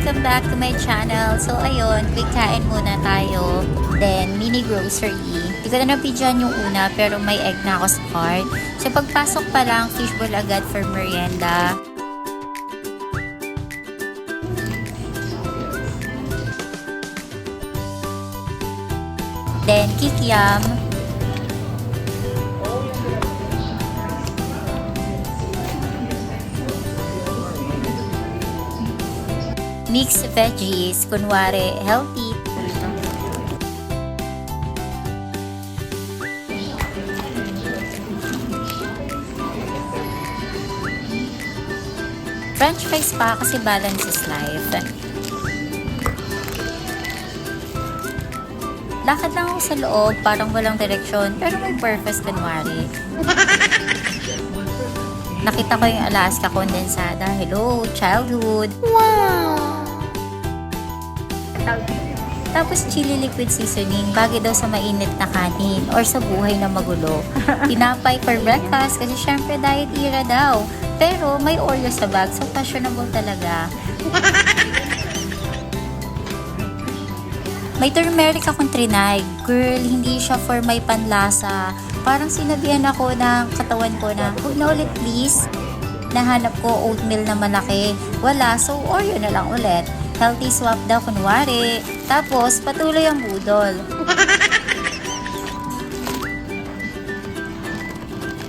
Welcome back to my channel. So ayun, quick kain muna tayo. Then mini grocery. Hindi ko na napidyan yung una pero may egg na ako sa cart. So pagpasok pa lang, fishbowl agad for merienda. Then kikiam. Mixed veggies, kunwari healthy. French fries pa kasi balance is life. Lakad lang ako sa loob, parang walang direksyon, pero may purpose kunwari. Nakita ko yung Alaska condensada. Hello, childhood. Wow! Tapos chili liquid seasoning, bagay daw sa mainit na kanin or sa buhay na magulo. Tinapay for breakfast kasi syempre diet era daw. Pero may Oreo sa bag, so fashionable talaga. May turmeric akong trinay. Girl, hindi siya for may panlasa. Parang sinabihan ako ng katawan ko na, huwag na ulit please. Nahanap ko oatmeal na malaki. Wala, so Oreo na lang ulit. Healthy swap daw kunwari. Tapos, patuloy ang budol.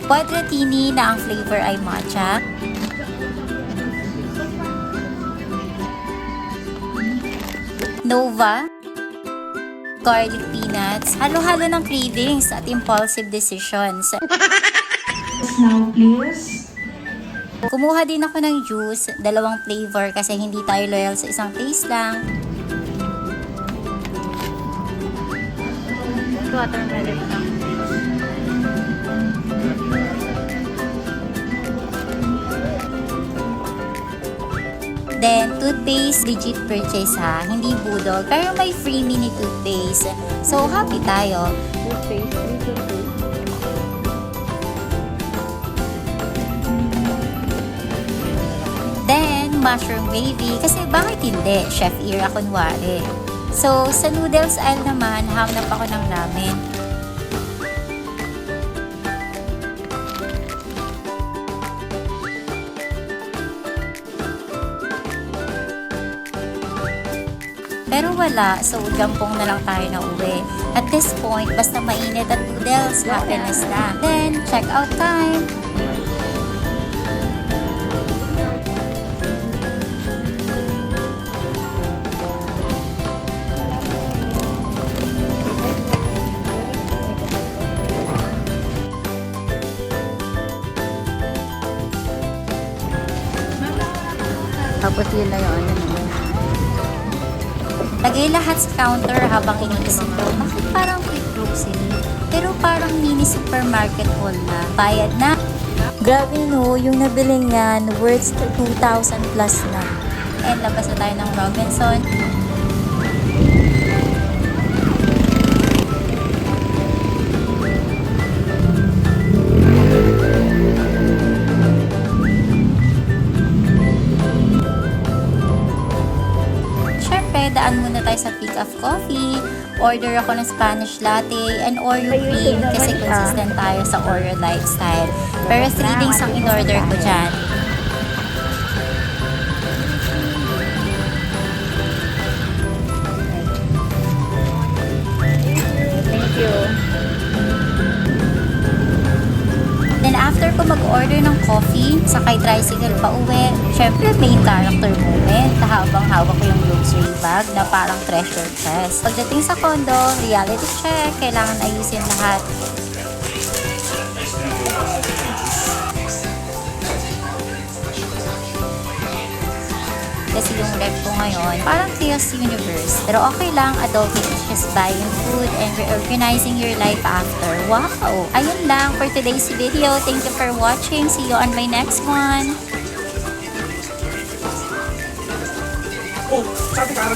Quadratini na ang flavor ay matcha. Nova. Garlic peanuts. Halo-halo ng cravings at impulsive decisions. Now, please. Kumuha din ako ng juice, dalawang flavor kasi hindi tayo loyal sa isang taste lang. Watermelon lang. Then, toothpaste, legit purchase ha, hindi budol, pero may free mini toothpaste. So, happy tayo. Toothpaste, free toothpaste. Then, mushroom gravy. Kasi bakit hindi? Chef era kunwari. So, sa noodles aisle naman, hanap ako ng ramen. Pero wala, so jampong na lang tayo na uwi. At this point, basta mainit at noodles, happiness na. Then, check out time! Tapos yun na yun. Lagay lahat sa counter habang iniisip ko, bakit parang quick grocery? Pero parang mini supermarket hall na. Bayad na. Grabe no, yung nabiling yan, worth 2,000 plus na. And labas na tayo ng Robinson. Daan muna tayo sa Pick of Coffee. Order ako ng Spanish latte and Oreo cream kasi consistent tayo sa Oreo lifestyle. Pero 3 drinks ang in-order ko dyan. Thank you. Then after ko mag-order ng coffee, sakay tricycle pa uwi, syempre main character moment habang hawak ko yung grocery bag na parang treasure chest. Pagdating sa condo, reality check, kailangan ayusin lahat. Kasi yung rep ko ngayon, parang chaos universe. Pero okay lang, adulting is just buying food and reorganizing your life after. Wow! Ayun lang for today's video. Thank you for watching. See you on my next one. Oh, sabi ka,